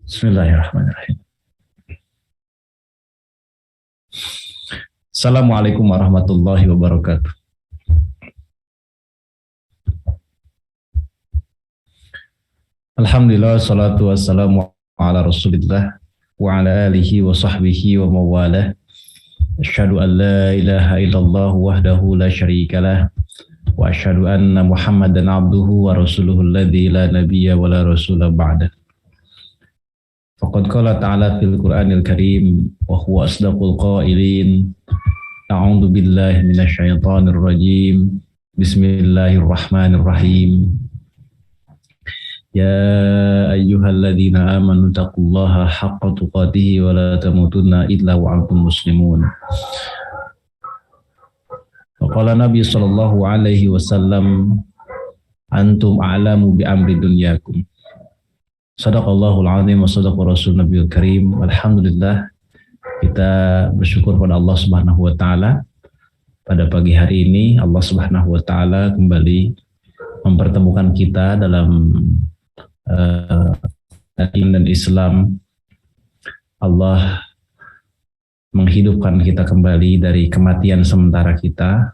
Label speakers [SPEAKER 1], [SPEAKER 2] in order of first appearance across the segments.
[SPEAKER 1] Bismillahirrahmanirrahim. Assalamualaikum warahmatullahi wabarakatuh. Alhamdulillah, salatu wassalamu ala rasulillah wa ala alihi wa sahbihi wa mawalah. Asyhadu an la ilaha illallah wahdahu la syarikalah wa asyhadu anna muhammadan abduhu wa rasuluhu alladzi la nabiyya wa la rasula ba'dah. Faqad qala ta'ala fil Qur'anil Karim wa huwa asdaqul qailin. A'udzu billahi minasy syaithanir rajim. Bismillahirrahmanirrahim. Ya ayyuhalladzina amanu taqullaha haqqa tuqatih wa la tamutunna illa wa antum muslimun. Wa qala Nabi sallallahu alaihi wasallam, antum a'lamu bi amri dunyakum. Sadaqallahul azim wa sadaqa rasul nabiyul karim. Alhamdulillah, kita bersyukur pada Allah Subhanahu wa taala. Pada pagi hari ini Allah Subhanahu wa taala kembali mempertemukan kita dalam dan Islam. Allah menghidupkan kita kembali dari kematian sementara kita.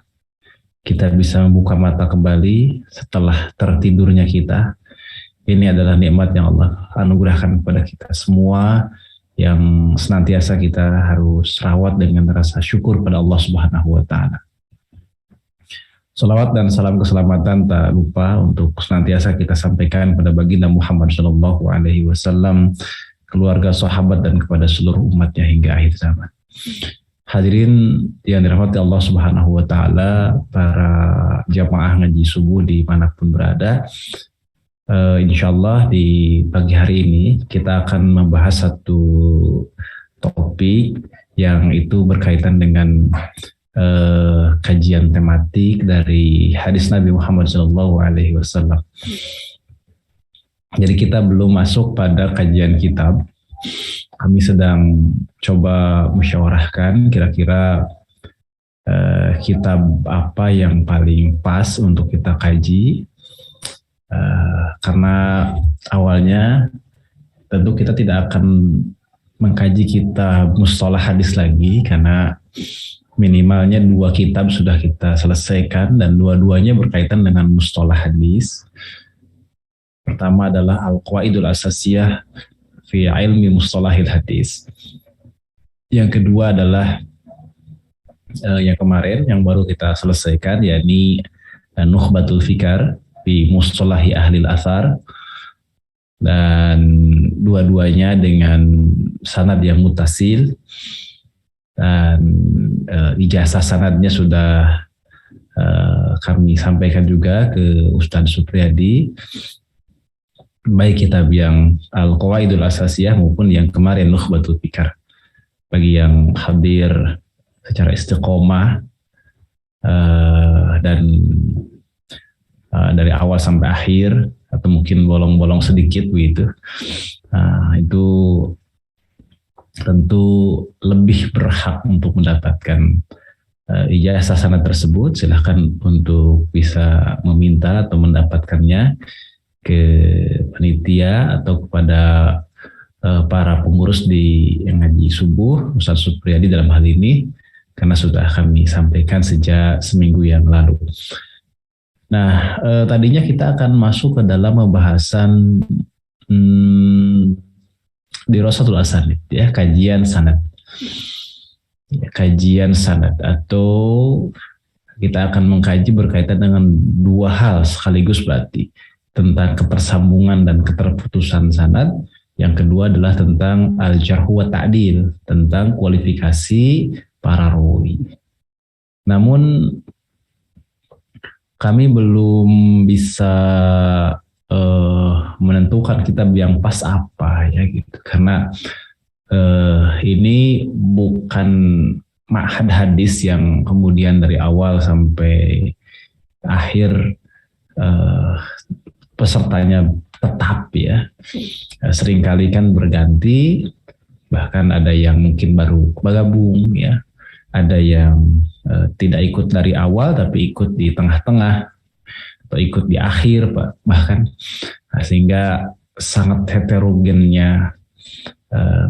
[SPEAKER 1] Kita bisa membuka mata kembali setelah tertidurnya kita. Ini adalah nikmat yang Allah anugerahkan kepada kita semua, yang senantiasa kita harus rawat dengan rasa syukur pada Allah Subhanahu wa taala. Salawat dan salam keselamatan tak lupa untuk senantiasa kita sampaikan pada baginda Muhammad Shallallahu Alaihi Wasallam, keluarga, sahabat, dan kepada seluruh umatnya hingga akhir zaman. Hadirin yang dirahmati Allah Subhanahu Wa Taala, para jamaah ngaji subuh dimanapun berada, insya Allah di pagi hari ini kita akan membahas satu topik yang itu berkaitan dengan kajian tematik dari hadis Nabi Muhammad SAW. Jadi kita belum masuk pada kajian kitab. Kami sedang coba musyawarahkan kira-kira kitab apa yang paling pas untuk kita kaji. Karena awalnya tentu kita tidak akan mengkaji kitab mustalah hadis lagi, karena minimalnya 2 kitab sudah kita selesaikan dan dua-duanya berkaitan dengan mustalah hadis. Pertama adalah Al-Qawaidul Asasiyah fi Ilmi Mustalahil Hadis. Yang kedua adalah yang kemarin yang baru kita selesaikan, yakni Nukhbatul Fikar fi Mustalahi Ahlil Athar, dan dua-duanya dengan sanad yang mutasil. Dan ijazah sanadnya sudah kami sampaikan juga ke Ustadz Supriyadi, baik kitab yang Al-Qawaidul Asasiyah maupun yang kemarin Nukhbatul Fikar. Bagi yang hadir secara istiqomah dan dari awal sampai akhir, atau mungkin bolong-bolong sedikit begitu, itu tentu lebih berhak untuk mendapatkan ijazah sanad tersebut. Silahkan untuk bisa meminta atau mendapatkannya ke panitia atau kepada para pengurus di ngaji subuh Ustadz Supriyadi dalam hal ini, karena sudah kami sampaikan sejak seminggu yang lalu. Nah, tadinya kita akan masuk ke dalam pembahasan Dirasatul Asanid, ya, kajian sanad. Kajian sanad, atau kita akan mengkaji berkaitan dengan 2 hal sekaligus, berarti tentang ketersambungan dan keterputusan sanad. Yang kedua adalah tentang al-jarh wa ta'dil, tentang kualifikasi para rawi. Namun kami belum bisa menentukan kitab yang pas apa, ya gitu, karena ini bukan ma'had hadis yang kemudian dari awal sampai akhir pesertanya tetap, ya. Seringkali kan berganti, bahkan ada yang mungkin baru bergabung, ya, ada yang tidak ikut dari awal tapi ikut di tengah-tengah atau ikut di akhir, Pak, bahkan. Nah, sehingga sangat heterogennya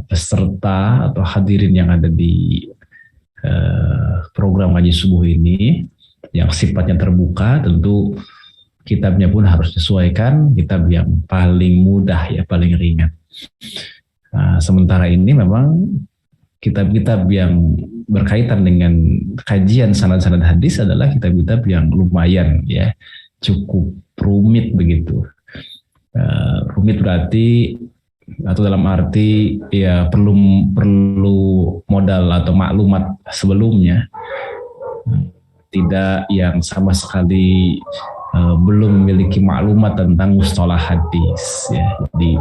[SPEAKER 1] peserta atau hadirin yang ada di program ngaji subuh ini yang sifatnya terbuka, tentu kitabnya pun harus disesuaikan kitab yang paling mudah ya, paling ringan. Sementara ini memang kitab-kitab yang berkaitan dengan kajian sanad-sanad hadis adalah kitab-kitab yang lumayan ya, cukup rumit begitu. Rumit berarti atau dalam arti ya perlu modal atau maklumat sebelumnya, tidak yang sama sekali belum memiliki maklumat tentang mustalah hadis ya. Jadi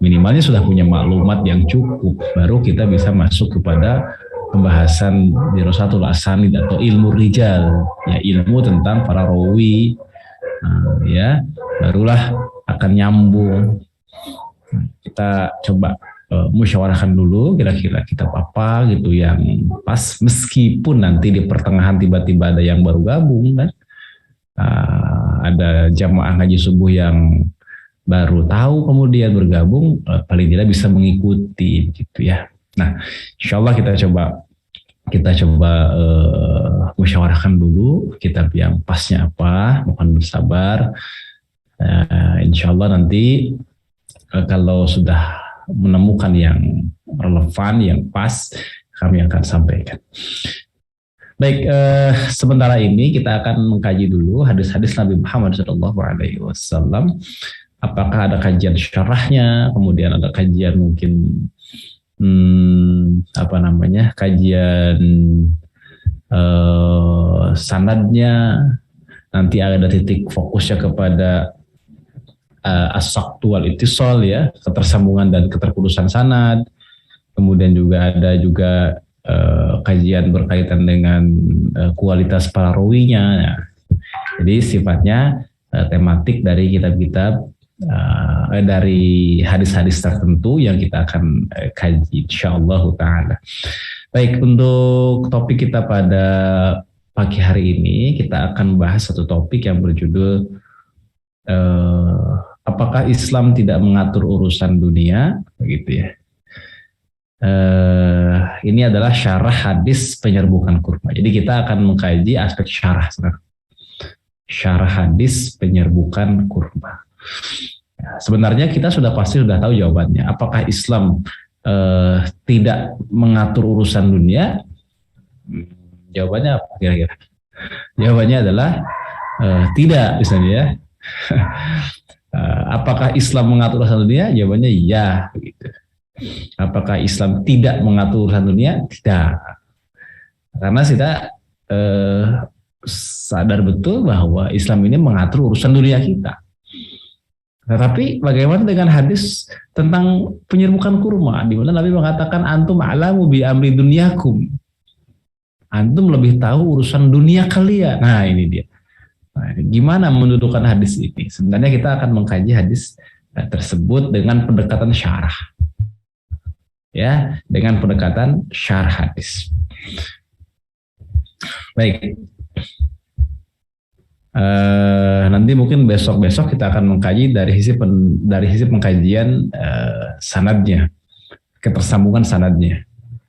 [SPEAKER 1] minimalnya sudah punya maklumat yang cukup, baru kita bisa masuk kepada pembahasan dirasatul asanid atau ilmu rijal ya, ilmu tentang para rawi ya, barulah akan nyambung. Kita coba musyawarahkan dulu kira-kira kitab apa gitu yang pas, meskipun nanti di pertengahan tiba-tiba ada yang baru gabung kan, ada jamaah ngaji subuh yang baru tahu kemudian bergabung, paling tidak bisa mengikuti gitu ya. Nah, insya Allah kita coba musyawarahkan dulu kitab yang pasnya apa, mohon bersabar. Insya Allah nanti kalau sudah menemukan yang relevan, yang pas, kami akan sampaikan. Baik, sementara ini kita akan mengkaji dulu hadis-hadis Nabi Muhammad SAW. Apakah ada kajian syarahnya, kemudian ada kajian mungkin kajian sanadnya, nanti ada titik fokusnya kepada as-saqtu wal ittisal ya, ketersambungan dan keterputusan sanad. Kemudian juga ada kajian berkaitan dengan kualitas para rawinya ya. Jadi sifatnya tematik dari kitab-kitab dari hadis-hadis tertentu yang kita akan kaji insyaallah taala. Baik, untuk topik kita pada pagi hari ini kita akan bahas satu topik yang berjudul apakah Islam tidak mengatur urusan dunia, begitu ya. Ini adalah syarah hadis penyerbukan kurma. Jadi kita akan mengkaji aspek syarah sekarang. Syarah hadis penyerbukan kurma. Sebenarnya kita sudah tahu jawabannya. Apakah Islam tidak mengatur urusan dunia? Jawabannya apa kira-kira? Jawabannya adalah tidak, misalnya ya. Apakah Islam mengatur urusan dunia? Jawabannya iya. Begitu. Apakah Islam tidak mengatur urusan dunia? Tidak. Karena kita sadar betul bahwa Islam ini mengatur urusan dunia kita. Tetapi bagaimana dengan hadis tentang penyerbukan kurma, di mana Nabi mengatakan antum a'lamu bi amri dunyakum. Antum lebih tahu urusan dunia kalian. Nah, ini dia. Nah, gimana mendudukan hadis ini? Sebenarnya kita akan mengkaji hadis tersebut dengan pendekatan syarah. Ya, dengan pendekatan syarah hadis. Baik. Nanti mungkin besok kita akan mengkaji dari sisi pengkajian sanadnya, ketersambungan sanadnya,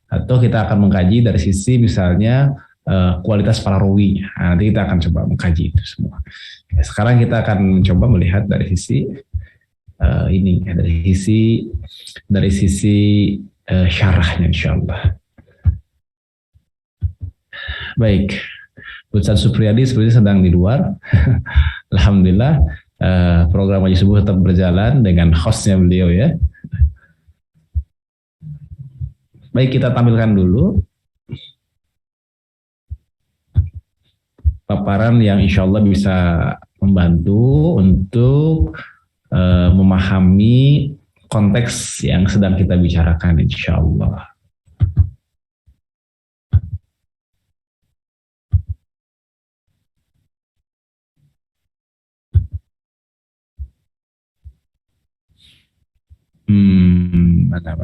[SPEAKER 1] atau kita akan mengkaji dari sisi misalnya kualitas para rawinya. Nanti kita akan coba mengkaji itu semua. Sekarang kita akan mencoba melihat dari sisi dari sisi syarahnya insyaallah. Baik. Ustaz Supriyadi sepertinya sedang di luar. Alhamdulillah program Ngaji Subuh tetap berjalan dengan hostnya beliau ya. Baik, kita tampilkan dulu paparan yang insya Allah bisa membantu untuk memahami konteks yang sedang kita bicarakan insya Allah. Mana.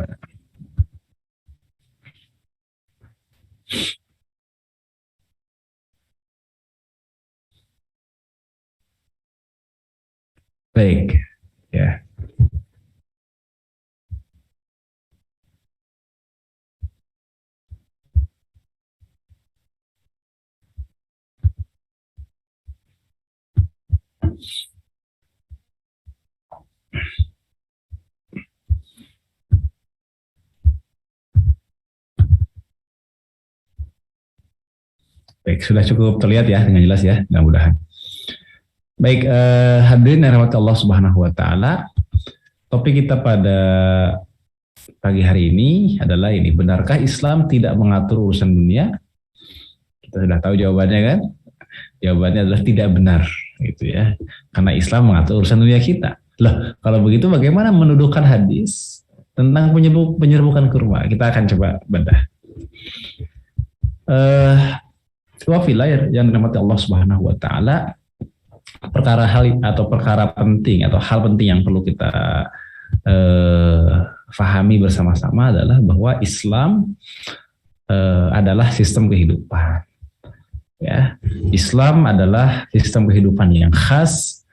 [SPEAKER 1] Baik, ya. Baik, sudah cukup terlihat ya dengan jelas ya, mudah-mudahan. Baik, hadirin yang dirahmati Allah Subhanahu wa taala. Topik kita pada pagi hari ini adalah ini, benarkah Islam tidak mengatur urusan dunia? Kita sudah tahu jawabannya kan? Jawabannya adalah tidak benar gitu ya. Karena Islam mengatur urusan dunia kita. Loh, kalau begitu bagaimana menuduhkan hadis tentang penyerbukan kurma? Kita akan coba bedah. Wafilah yang dirahmati Allah Subhanahu wa taala, perkara penting atau hal penting yang perlu kita fahami bersama-sama adalah bahwa Islam adalah sistem kehidupan. Ya, Islam adalah sistem kehidupan yang khas,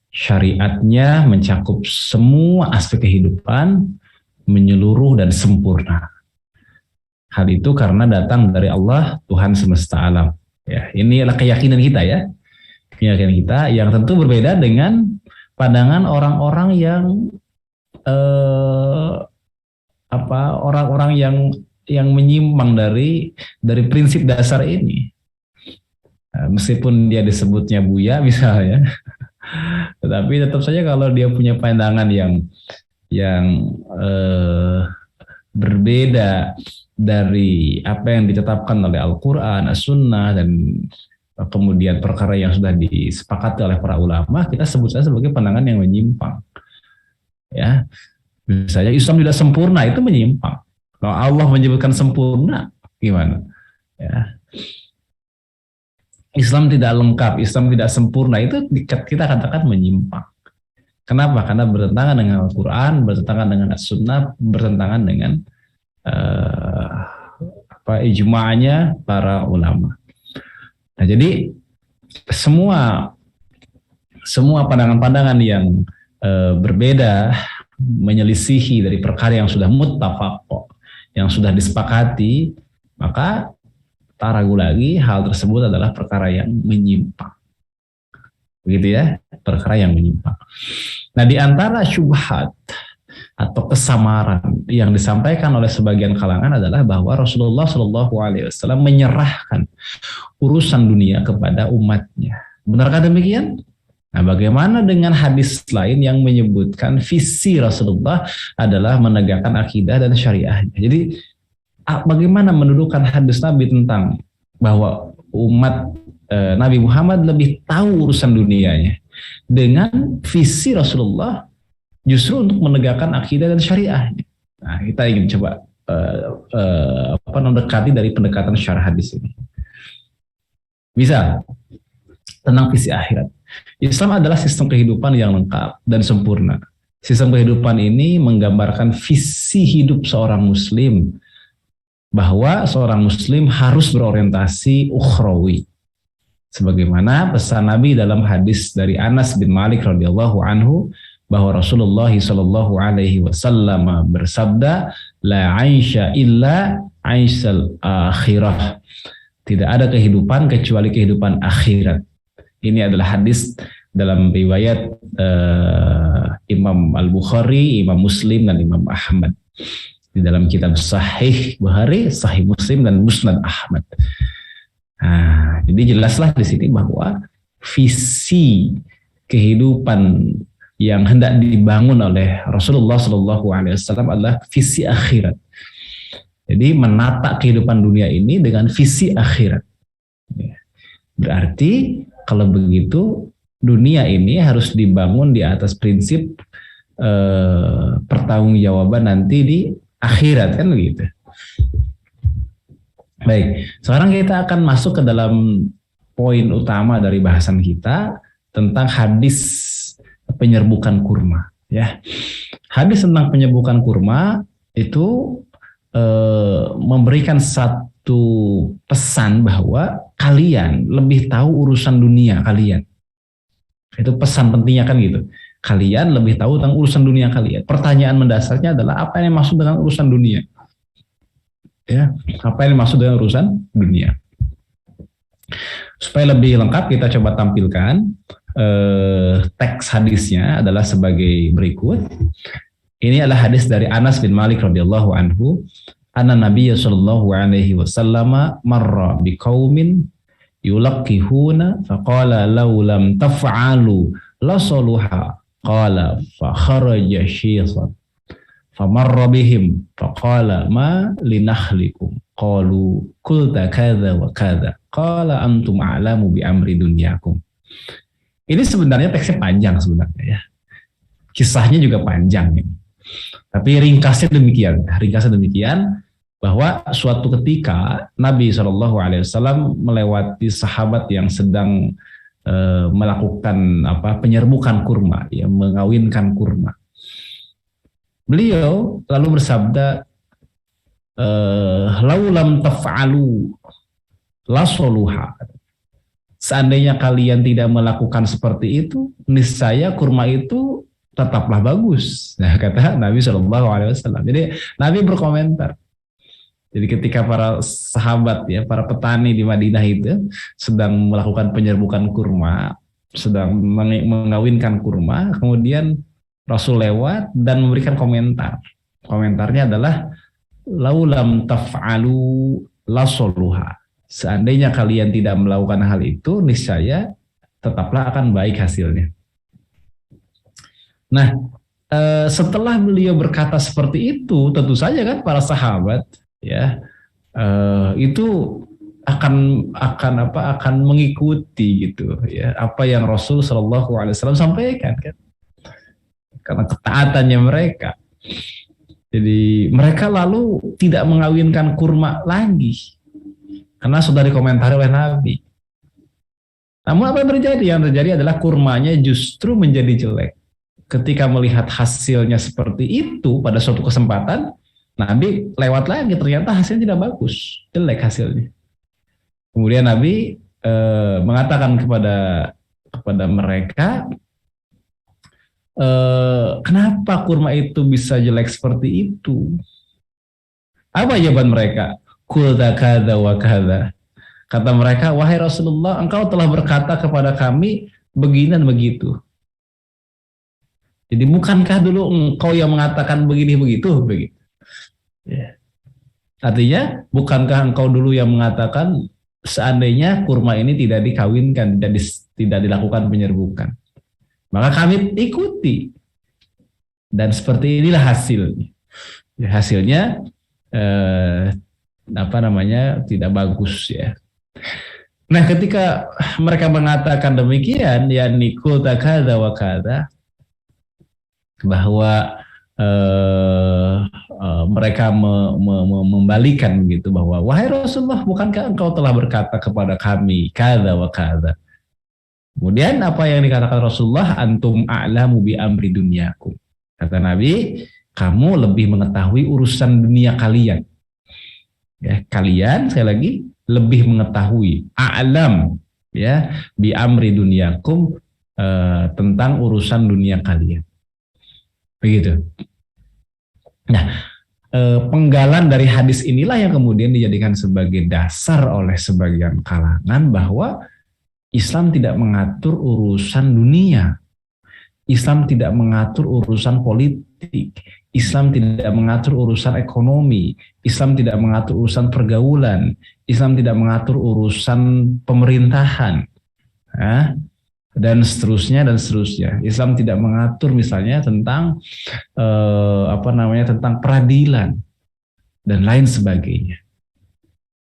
[SPEAKER 1] syariatnya mencakup semua aspek kehidupan, menyeluruh dan sempurna. Hal itu karena datang dari Allah, Tuhan semesta alam. Ya, ini adalah keyakinan kita ya, keyakinan kita yang tentu berbeda dengan pandangan orang-orang yang orang-orang yang menyimpang dari prinsip dasar ini. Meskipun dia disebutnya Buya misalnya, tetapi tetap saja kalau dia punya pandangan yang berbeda dari apa yang ditetapkan oleh Al-Quran, As-Sunnah, dan kemudian perkara yang sudah disepakati oleh para ulama, kita sebut saja sebagai pandangan yang menyimpang. Ya, misalnya Islam tidak sempurna, itu menyimpang. Kalau Allah menyebutkan sempurna, gimana? Ya. Islam tidak lengkap, Islam tidak sempurna, itu kita katakan menyimpang. Kenapa? Karena bertentangan dengan Al-Quran, bertentangan dengan As-Sunnah, bertentangan dengan ijma'nya para ulama. Nah, jadi semua pandangan-pandangan yang berbeda, menyelisihi dari perkara yang sudah muttafaq, yang sudah disepakati, maka tak ragu lagi hal tersebut adalah perkara yang menyimpang. Begitu ya, perkara yang menyimpang. Nah, di antara syubhat atau kesamaran yang disampaikan oleh sebagian kalangan adalah bahwa Rasulullah SAW menyerahkan urusan dunia kepada umatnya. Benarkah demikian? Nah, bagaimana dengan hadis lain yang menyebutkan visi Rasulullah adalah menegakkan akidah dan syariahnya? Jadi bagaimana mendudukan hadis Nabi tentang bahwa umat Nabi Muhammad lebih tahu urusan dunianya dengan visi Rasulullah justru untuk menegakkan akidah dan syariahnya. Nah, kita ingin coba mendekati dari pendekatan syarah hadis ini. Misal tentang visi akhirat. Islam adalah sistem kehidupan yang lengkap dan sempurna. Sistem kehidupan ini menggambarkan visi hidup seorang muslim, bahwa seorang muslim harus berorientasi ukhrawi. Sebagaimana pesan Nabi dalam hadis dari Anas bin Malik radhiyallahu anhu, bahwa Rasulullah sallallahu alaihi wasallam bersabda, la aisha illa aishal akhirah. Tidak ada kehidupan kecuali kehidupan akhirat. Ini adalah hadis dalam riwayat Imam Al-Bukhari, Imam Muslim, dan Imam Ahmad. Di dalam kitab Sahih Bukhari, Sahih Muslim, dan Musnad Ahmad. Nah, jadi jelaslah di sini bahwa visi kehidupan yang hendak dibangun oleh Rasulullah SAW adalah visi akhirat. Jadi menata kehidupan dunia ini dengan visi akhirat. Berarti kalau begitu dunia ini harus dibangun di atas prinsip pertanggungjawaban nanti di akhirat, kan begitu. Baik, sekarang kita akan masuk ke dalam poin utama dari bahasan kita tentang hadis penyerbukan kurma. Ya, hadis tentang penyerbukan kurma itu memberikan satu pesan bahwa kalian lebih tahu urusan dunia kalian. Itu pesan pentingnya kan gitu. Kalian lebih tahu tentang urusan dunia kalian. Pertanyaan mendasarnya adalah apa yang dimaksud dengan urusan dunia? Ya, apa yang dimaksud dengan urusan dunia? Supaya lebih lengkap kita coba tampilkan teks hadisnya adalah sebagai berikut. Ini adalah hadis dari Anas bin Malik radhiyallahu anhu, anna Nabiy sallallahu alaihi wasallam marra biqaumin yulaqqihuna faqala law lam taf'alu lasaluha qala fa kharaja syaitan famarra bihim faqala ma linakhlikum qalu qulta kadza wa kadza qala antum a'lamu bi amri dunyakum. Ini sebenarnya teksnya panjang sebenarnya ya. Kisahnya juga panjang ini. Tapi ringkasnya demikian bahwa suatu ketika Nabi SAW melewati sahabat yang sedang melakukan penyerbukan kurma, ya, mengawinkan kurma. Beliau lalu bersabda, laulam taf'alu lasoluha. Seandainya kalian tidak melakukan seperti itu, niscaya kurma itu tetaplah bagus. Nah, kata Nabi SAW. Jadi Nabi berkomentar. Jadi ketika para sahabat, ya, para petani di Madinah itu sedang melakukan penyerbukan kurma, sedang mengawinkan kurma, kemudian Rasul lewat dan memberikan komentar. Komentarnya adalah laulam taf'alu lasoluha. Seandainya kalian tidak melakukan hal itu, niscaya tetaplah akan baik hasilnya. Nah, setelah beliau berkata seperti itu, tentu saja kan para sahabat, ya, itu akan mengikuti gitu, ya, apa yang Rasul Shallallahu Alaihi Wasallam sampaikan, kan, karena ketaatannya mereka. Jadi mereka lalu tidak mengawinkan kurma lagi. Karena sudah dikomentari oleh Nabi. Namun apa yang terjadi? Yang terjadi adalah kurmanya justru menjadi jelek. Ketika melihat hasilnya seperti itu pada suatu kesempatan, Nabi lewat lagi, ternyata hasilnya tidak bagus, jelek hasilnya. Kemudian Nabi mengatakan kepada mereka, kenapa kurma itu bisa jelek seperti itu? Apa jawaban mereka? Qulta kadza wa kadza. Kata mereka, wahai Rasulullah, engkau telah berkata kepada kami begini dan begitu. Jadi bukankah dulu engkau yang mengatakan begini begitu? Begitu. Ya. Artinya, bukankah engkau dulu yang mengatakan seandainya kurma ini tidak dikawinkan, tidak dilakukan penyerbukan, maka kami ikuti. Dan seperti inilah hasilnya. Ya, hasilnya tidak bagus, ya. Nah, ketika mereka mengatakan demikian, ya nikul takada wa kada, bahwa mereka membalikan gitu, bahwa wahai Rasulullah, bukankah engkau telah berkata kepada kami kada wa kada. Kemudian apa yang dikatakan Rasulullah, antum a'lamu bi amri dunyakum. Kata Nabi, kamu lebih mengetahui urusan dunia kalian. Ya, kalian sekali lagi lebih mengetahui, a'lam, ya, bi amri dunyakum, tentang urusan dunia kalian. Begitu. Nah, penggalan dari hadis inilah yang kemudian dijadikan sebagai dasar oleh sebagian kalangan bahwa Islam tidak mengatur urusan dunia. Islam tidak mengatur urusan politik. Islam tidak mengatur urusan ekonomi. Islam tidak mengatur urusan pergaulan. Islam tidak mengatur urusan pemerintahan. Dan seterusnya dan seterusnya. Islam tidak mengatur misalnya tentang tentang peradilan dan lain sebagainya.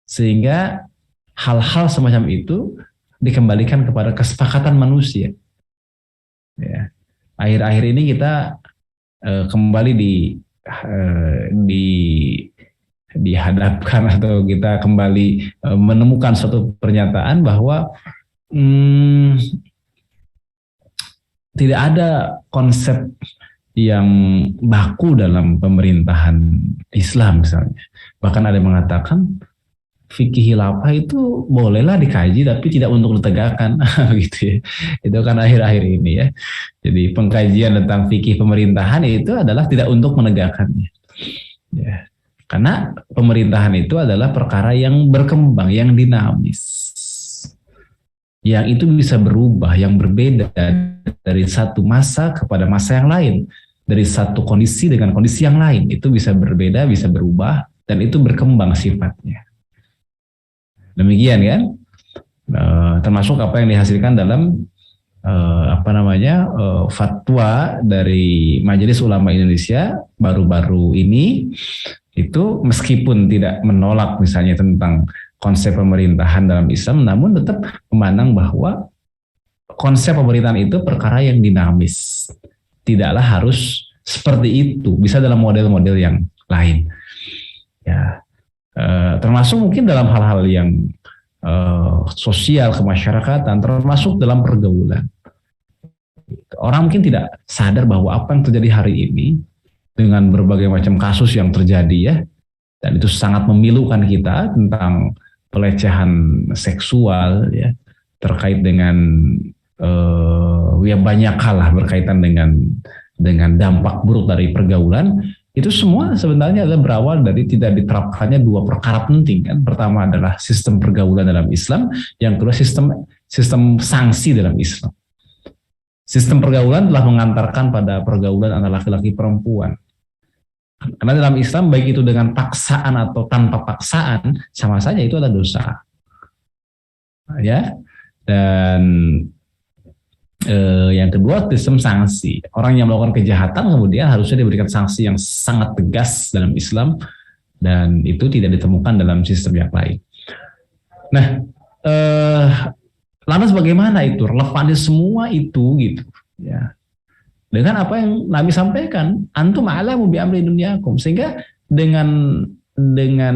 [SPEAKER 1] Sehingga hal-hal semacam itu dikembalikan kepada kesepakatan manusia. Ya. Akhir-akhir ini kita kembali dihadapkan atau kita kembali menemukan suatu pernyataan bahwa tidak ada konsep yang baku dalam pemerintahan Islam misalnya. Bahkan ada yang mengatakan fikih khilafah itu bolehlah dikaji tapi tidak untuk ditegakkan, gitu ya. Itu kan akhir-akhir ini, ya. Jadi pengkajian tentang fikih pemerintahan itu adalah tidak untuk menegakkannya. Ya. Karena pemerintahan itu adalah perkara yang berkembang, yang dinamis. Yang itu bisa berubah, yang berbeda dari satu masa kepada masa yang lain. Dari satu kondisi dengan kondisi yang lain. Itu bisa berbeda, bisa berubah, dan itu berkembang sifatnya. Demikian kan? termasuk apa yang dihasilkan dalam fatwa dari Majelis Ulama Indonesia baru-baru ini, itu meskipun tidak menolak misalnya tentang konsep pemerintahan dalam Islam, namun tetap memandang bahwa konsep pemerintahan itu perkara yang dinamis, tidaklah harus seperti itu, bisa dalam model-model yang lain. Ya, termasuk mungkin dalam hal-hal yang sosial kemasyarakatan, termasuk dalam pergaulan. Orang mungkin tidak sadar bahwa apa yang terjadi hari ini dengan berbagai macam kasus yang terjadi ya, dan itu sangat memilukan kita tentang pelecehan seksual ya, terkait dengan ya banyak hal lah berkaitan dengan dampak buruk dari pergaulan. Itu semua sebenarnya adalah berawal dari tidak diterapkannya dua perkara penting kan. Pertama adalah sistem pergaulan dalam Islam, yang kedua sistem sanksi dalam Islam. Sistem pergaulan telah mengantarkan pada pergaulan antara laki-laki perempuan. Karena dalam Islam baik itu dengan paksaan atau tanpa paksaan sama saja itu adalah dosa. Ya. Dan yang kedua sistem sanksi. Orang yang melakukan kejahatan kemudian harusnya diberikan sanksi yang sangat tegas dalam Islam, dan itu tidak ditemukan dalam sistem yang lain. Nah, lantas bagaimana itu relevannya semua itu gitu ya, dengan apa yang Nabi sampaikan, antum a'lamu bi amri dunyakum, sehingga dengan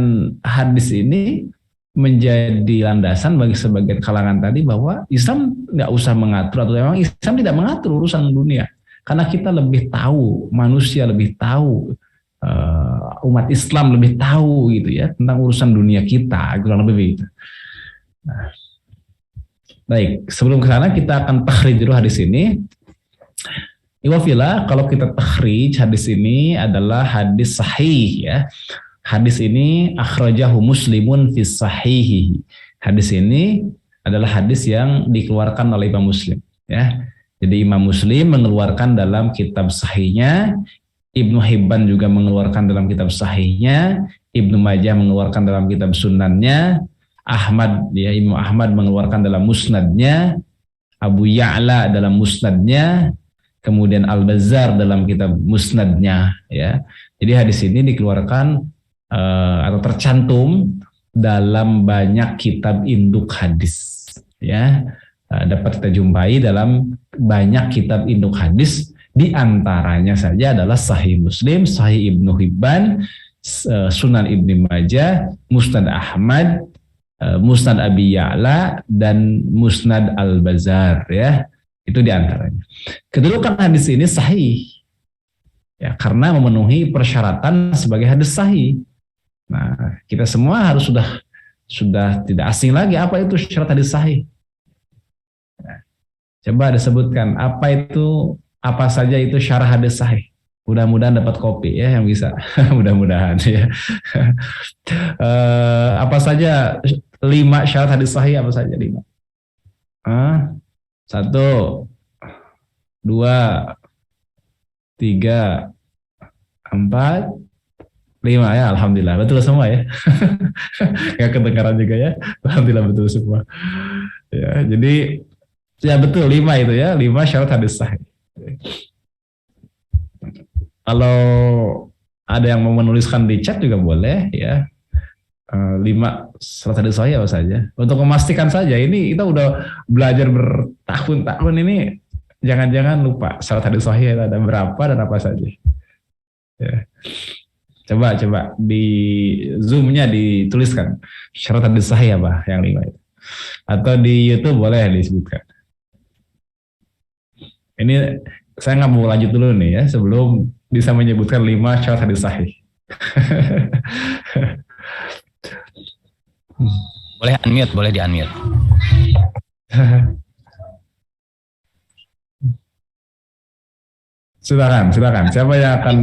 [SPEAKER 1] hadis ini menjadi landasan bagi sebagian kalangan tadi bahwa Islam nggak usah mengatur, atau memang Islam tidak mengatur urusan dunia, karena kita lebih tahu, manusia lebih tahu, umat Islam lebih tahu gitu ya tentang urusan dunia kita, kurang lebih begitu. Nah, baik, sebelum ke sana kita akan takhrij dulu hadis ini. Iwafila, kalau kita takhrij hadis ini adalah hadis sahih ya. Hadis ini akhrajahu Muslimun fi sahihihi. Hadis ini adalah hadis yang dikeluarkan oleh Imam Muslim ya. Jadi Imam Muslim mengeluarkan dalam kitab sahihnya, Ibnu Hibban juga mengeluarkan dalam kitab sahihnya, Ibnu Majah mengeluarkan dalam kitab sunannya, Ahmad ya, Imam Ahmad mengeluarkan dalam musnadnya, Abu Ya'la dalam musnadnya, kemudian Al-Bazzar dalam kitab musnadnya ya. Jadi hadis ini dikeluarkan atau tercantum dalam banyak kitab induk hadis ya, dapat kita jumpai dalam banyak kitab induk hadis, di antaranya saja adalah Sahih Muslim, Sahih Ibnu Hibban, Sunan Ibnu Majah, Musnad Ahmad, Musnad Abi Ya'la, dan Musnad Al-Bazzar ya, itu di antaranya. Kedudukan hadis ini sahih ya, karena memenuhi persyaratan sebagai hadis sahih. Nah, kita semua harus sudah tidak asing lagi apa itu syarat hadis sahih. Nah, coba disebutkan apa saja itu syarat hadis sahih. Mudah-mudahan dapat kopi ya yang bisa. Mudah-mudahan ya. Apa saja 5 syarat hadis sahih, apa saja 5? 1, 2, 3, 4, 5 ya, alhamdulillah betul semua ya. Gak kedengaran juga ya, alhamdulillah betul semua. Ya, jadi ya betul 5 itu ya, 5 syarat hadis sahih. Kalau ada yang mau menuliskan di chat juga boleh ya. 5 syarat hadis sahih apa saja. Untuk memastikan saja, ini kita udah belajar bertahun-tahun ini, jangan-jangan lupa syarat hadis sahih ada berapa dan apa saja. Ya. Coba di Zoom-nya dituliskan syarat hadis sahih apa yang 5 itu. Atau di YouTube boleh disebutkan. Ini saya nggak mau lanjut dulu nih ya sebelum bisa menyebutkan 5 syarat hadis sahih.
[SPEAKER 2] Boleh unmute, boleh di-unmute.
[SPEAKER 1] Silakan. Siapa yang akan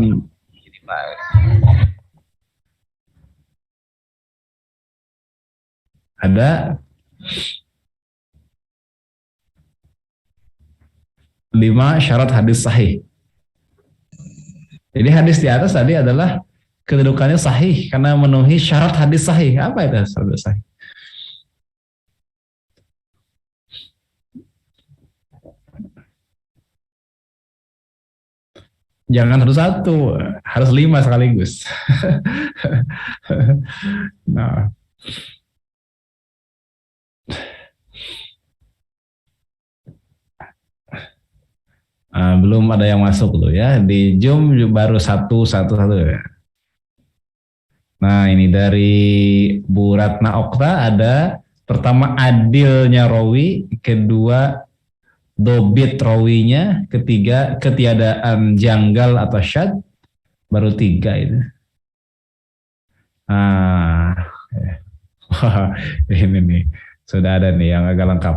[SPEAKER 1] ada 5 syarat hadis sahih. Jadi hadis di atas tadi adalah kedudukannya sahih karena memenuhi syarat hadis sahih. Apa itu syarat sahih? Jangan satu-satu, harus 5 sekaligus. Nah, belum ada yang masuk loh ya. Di Zoom baru satu ya. Nah, ini dari Bu Ratna Okta ada pertama adilnya rawi, kedua dobit rawinya, ketiga ketiadaan janggal atau syad, baru 3 itu. Wah, ini nih sudah ada nih yang agak lengkap.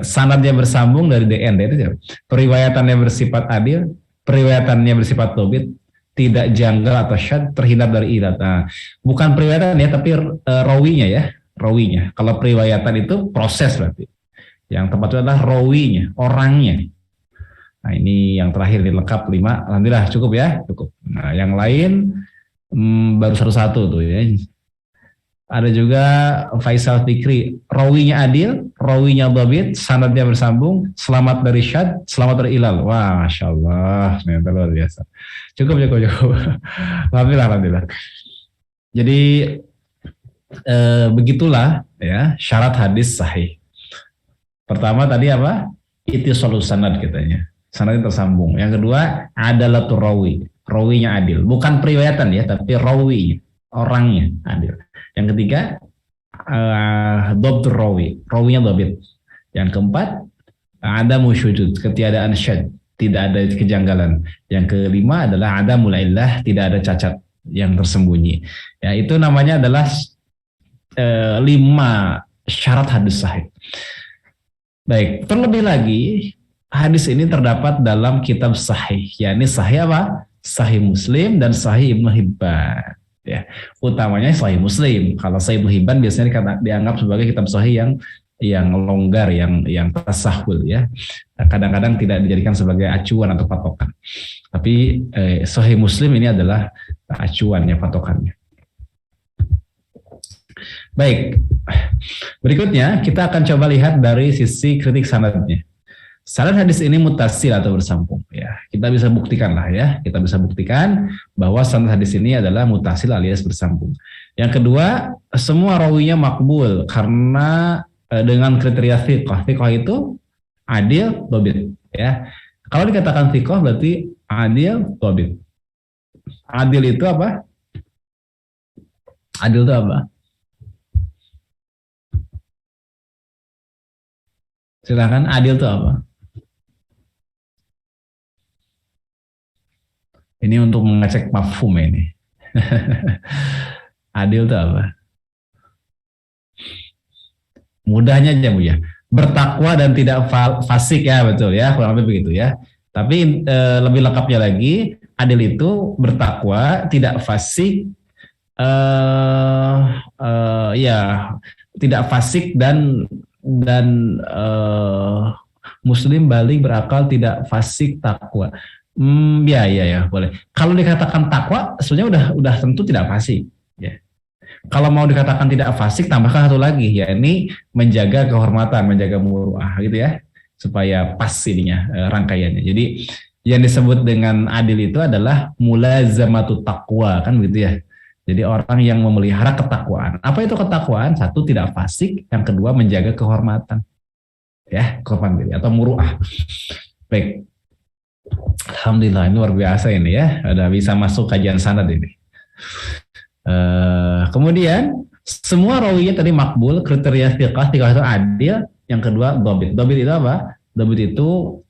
[SPEAKER 1] Sanadnya bersambung dari DN, itu siapa? Periwayatannya bersifat adil, periwayatannya bersifat dobit, tidak janggal atau syad, terhindar dari ilat. Nah, bukan periwayatan ya, tapi rawinya ya, rawinya. Kalau periwayatan itu proses berarti. Yang tepat itu adalah rawinya, orangnya. Nah, ini yang terakhir ini lengkap 5. Alhamdulillah cukup ya, cukup. Nah, yang lain baru satu-satu tuh ya. Ada juga Faisal Fikri, rawinya adil, rawinya dhabit, sanadnya bersambung, selamat dari syad, selamat dari ilal. Wah, Masya Allah, ternyata luar biasa. Cukup. Alhamdulillah. Jadi begitulah ya syarat hadis sahih. Pertama tadi apa? Ittisalus sanad katanya. Sanadnya tersambung. Yang kedua, adalatul rawi, rawinya adil. Bukan periwayatan ya, tapi rawi, orangnya adil. Yang ketiga, dhabtur rawi, rawinya dhabit. Yang keempat, ada musyujud, ketiadaan syad, tidak ada kejanggalan. Yang kelima adalah ada mulailah, tidak ada cacat yang tersembunyi. Ya, itu namanya adalah 5 syarat hadis sahih. Baik, terlebih lagi hadis ini terdapat dalam kitab sahih, yakni sahih apa? Sahih Muslim dan sahih Ibnu Hibban. Ya, utamanya Sahih Muslim. Kalau Sahih Ibnu Hibban biasanya dianggap sebagai kitab sahih yang longgar, yang tasahul ya. Kadang-kadang tidak dijadikan sebagai acuan atau patokan. Tapi Sahih Muslim ini adalah acuannya, patokannya. Baik, berikutnya kita akan coba lihat dari sisi kritik sanadnya. Sanad hadis ini mutasil atau bersambung ya. Kita bisa buktikan lah ya. Kita bisa buktikan bahwa sanad hadis ini adalah mutasil alias bersambung. Yang kedua, semua rawinya makbul karena dengan kriteria thiqah. Thiqah itu adil, dhabit ya. Kalau dikatakan thiqah berarti adil, dhabit. Adil itu apa? Adil itu apa? Silakan, adil itu apa? Ini untuk mengecek mafhum ini. Adil itu apa? Mudahnya aja Bu ya. Bertakwa dan tidak fasik ya, betul ya, kurang lebih begitu ya. Tapi lebih lengkapnya lagi, adil itu bertakwa, tidak fasik, ya tidak fasik dan muslim balik berakal, tidak fasik, takwa. Ya, boleh. Kalau dikatakan takwa, sebenarnya udah tentu tidak fasik. Ya. Kalau mau dikatakan tidak fasik, tambahkan satu lagi, ya ini menjaga kehormatan, menjaga muruah, gitu ya, supaya pas ininya rangkaiannya. Jadi yang disebut dengan adil itu adalah mulazamatu taqwa, kan begitu ya. Jadi orang yang memelihara ketakwaan. Apa itu ketakwaan? Satu, tidak fasik, yang kedua menjaga kehormatan, ya, kehormatan diri atau muruah. Baik. Alhamdulillah, ini luar biasa ini ya, ada bisa masuk kajian sanad ini. Kemudian semua rawinya tadi makbul, kriteria thiqah itu adil. Yang kedua dhabit. Dhabit itu apa? Dhabit itu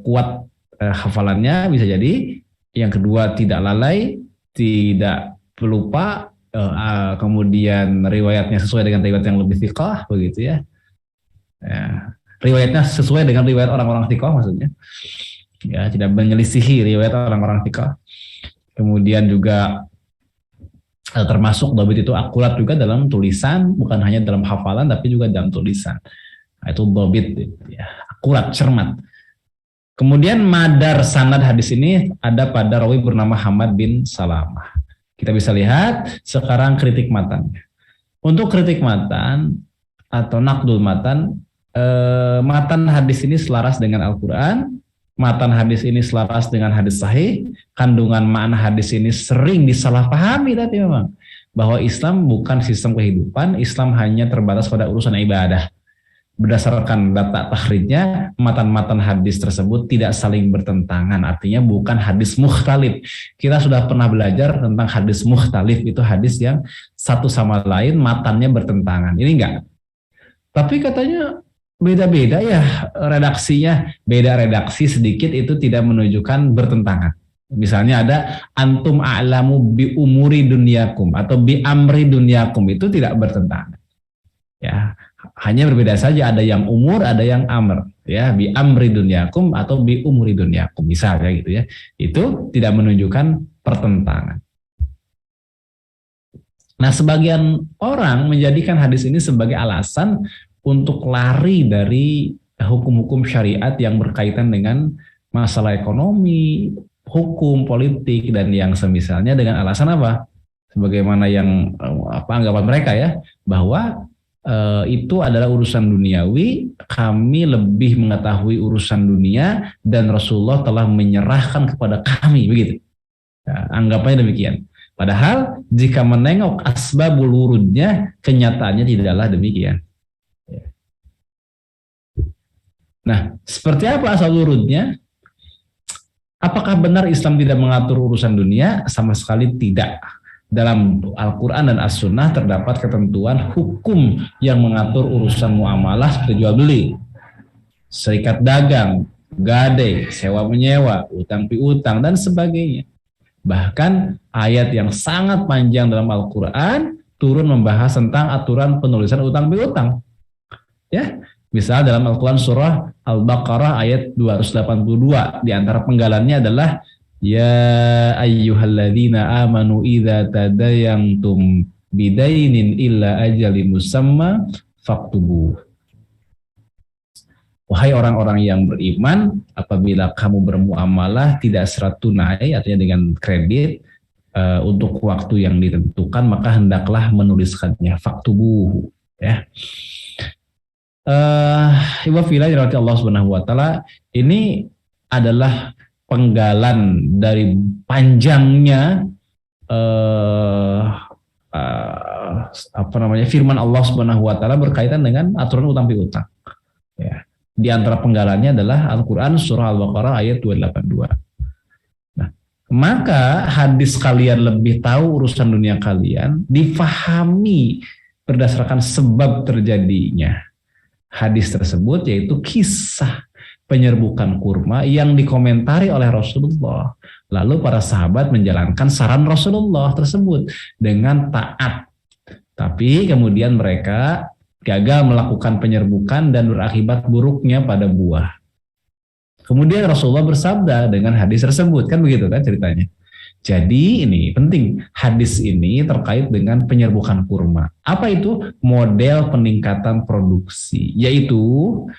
[SPEAKER 1] kuat hafalannya bisa jadi. Yang kedua tidak lalai, tidak pelupa, kemudian riwayatnya sesuai dengan riwayat yang lebih thiqah begitu ya. Riwayatnya sesuai dengan riwayat orang-orang thiqah maksudnya. Ya, tidak menyelisihi riwayat orang-orang thiqah. Kemudian juga termasuk dhabit itu akurat juga dalam tulisan, bukan hanya dalam hafalan tapi juga dalam tulisan. Nah, itu dhabit ya, akurat, cermat. Kemudian madar sanad hadis ini ada pada rawi bernama Hamad bin Salamah. Kita bisa lihat sekarang kritik matannya. Untuk kritik matan atau naqdul matan, matan hadis ini selaras dengan Al-Quran, matan hadis ini selaras dengan hadis sahih, kandungan makna hadis ini sering disalahpahami, tapi memang bahwa Islam bukan sistem kehidupan, Islam hanya terbatas pada urusan ibadah. Berdasarkan data takhrijnya, matan-matan hadis tersebut tidak saling bertentangan, artinya bukan hadis mukhtalif. Kita sudah pernah belajar tentang hadis mukhtalif, itu hadis yang satu sama lain matannya bertentangan. Ini enggak. Tapi katanya beda-beda ya redaksinya, beda redaksi sedikit itu tidak menunjukkan bertentangan. Misalnya ada antum a'lamu bi umuri dunyakum atau bi amri dunyakum, itu tidak bertentangan. Ya, hanya berbeda saja, ada yang umur, ada yang amr, ya, bi amri dunyakum atau bi umuri dunyakum misalnya gitu ya. Itu tidak menunjukkan pertentangan. Nah, sebagian orang menjadikan hadis ini sebagai alasan untuk lari dari hukum-hukum syariat yang berkaitan dengan masalah ekonomi, hukum, politik, dan yang semisalnya dengan alasan apa? Sebagaimana yang anggapan mereka ya, bahwa itu adalah urusan duniawi, kami lebih mengetahui urusan dunia dan Rasulullah telah menyerahkan kepada kami, begitu. Nah, anggapannya demikian. Padahal jika menengok asbabul wurudnya, kenyataannya tidaklah demikian. Nah, seperti apa asal wurudnya? Apakah benar Islam tidak mengatur urusan dunia? Sama sekali tidak. Dalam Al-Quran dan As-Sunnah terdapat ketentuan hukum yang mengatur urusan muamalah seperti jual beli, serikat dagang, gadai, sewa menyewa, utang piutang, dan sebagainya. Bahkan ayat yang sangat panjang dalam Al-Quran turun membahas tentang aturan penulisan utang piutang. Ya, misal dalam Al-Quran surah Al-Baqarah ayat 282, di antara penggalannya adalah ya ayyuhalladzina amanu idza tadayantum bidainin illa ajalin musamma faktubu. Wahai orang-orang yang beriman, apabila kamu bermuamalah tidak secara tunai, artinya dengan kredit untuk waktu yang ditentukan, maka hendaklah menuliskannya, faktubu, ya. Ibu Fila dirahmati Allah Subhanahu wa taala, ini adalah penggalan dari panjangnya firman Allah Subhanahu wa taala berkaitan dengan aturan utang piutang. Ya. Di antara penggalannya adalah Al-Qur'an surah Al-Baqarah ayat 282. Nah, maka hadis kalian lebih tahu urusan dunia kalian difahami berdasarkan sebab terjadinya hadis tersebut, yaitu kisah penyerbukan kurma yang dikomentari oleh Rasulullah. Lalu para sahabat menjalankan saran Rasulullah tersebut dengan taat. Tapi kemudian mereka gagal melakukan penyerbukan dan berakibat buruknya pada buah. Kemudian Rasulullah bersabda dengan hadis tersebut, kan begitu kan ceritanya. Jadi ini penting, hadis ini terkait dengan penyerbukan kurma. Apa itu? Model peningkatan produksi, yaitu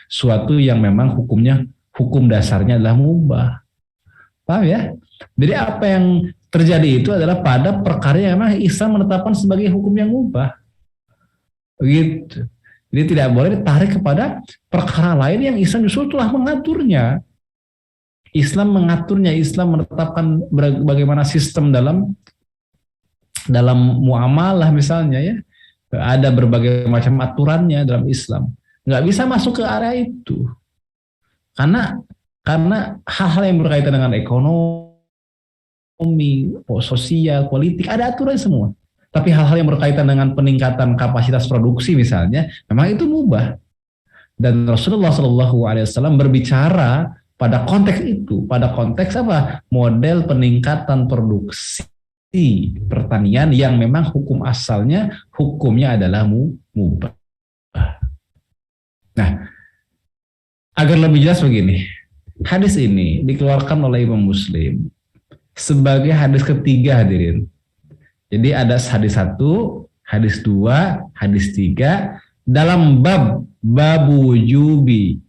[SPEAKER 1] suatu yang memang hukum dasarnya adalah mubah. Paham ya? Jadi apa yang terjadi itu adalah pada perkara yang memang Islam menetapkan sebagai hukum yang mubah. Begitu. Jadi tidak boleh ditarik kepada perkara lain yang Islam justru telah mengaturnya. Islam mengaturnya, Islam menetapkan bagaimana sistem dalam muamalah misalnya ya. Ada berbagai macam aturannya dalam Islam. Nggak bisa masuk ke area itu. Karena hal-hal yang berkaitan dengan ekonomi, sosial, politik, ada aturan semua. Tapi hal-hal yang berkaitan dengan peningkatan kapasitas produksi misalnya, memang itu mubah. Dan Rasulullah SAW berbicara pada konteks itu, pada konteks apa? Model peningkatan produksi pertanian yang memang hukumnya adalah mubah. Nah, agar lebih jelas begini, hadis ini dikeluarkan oleh Imam Muslim sebagai hadis ketiga, hadirin. Jadi ada hadis 1, hadis 2, hadis 3 dalam babu wujubi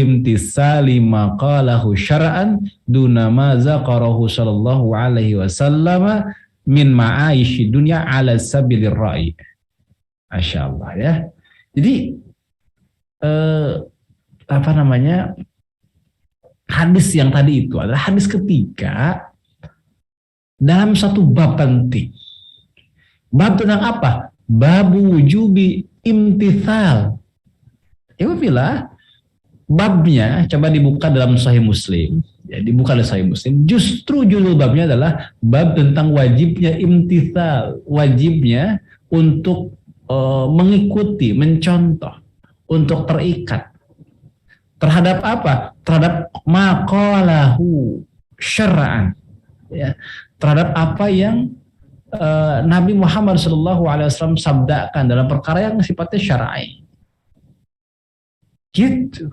[SPEAKER 1] imtisali maqalahu syara'an duna ma zaqarahu sallallahu alaihi wasallam min ma'aishi dunya ala sabilir ra'i. Masyaallah ya. Jadi hadis yang tadi itu adalah hadis ketiga dalam satu bab penting. Bab tentang apa? Bab wujubi imtithal. Ya bila babnya coba dibuka dalam Sahih Muslim, ya dibuka dalam Sahih Muslim. Justru judul babnya adalah bab tentang wajibnya imtithal, wajibnya untuk mengikuti, mencontoh, untuk terikat terhadap apa? Terhadap maqalahu syara'an, ya, terhadap apa yang Nabi Muhammad SAW sabdakan dalam perkara yang sifatnya syar'i. Gitu.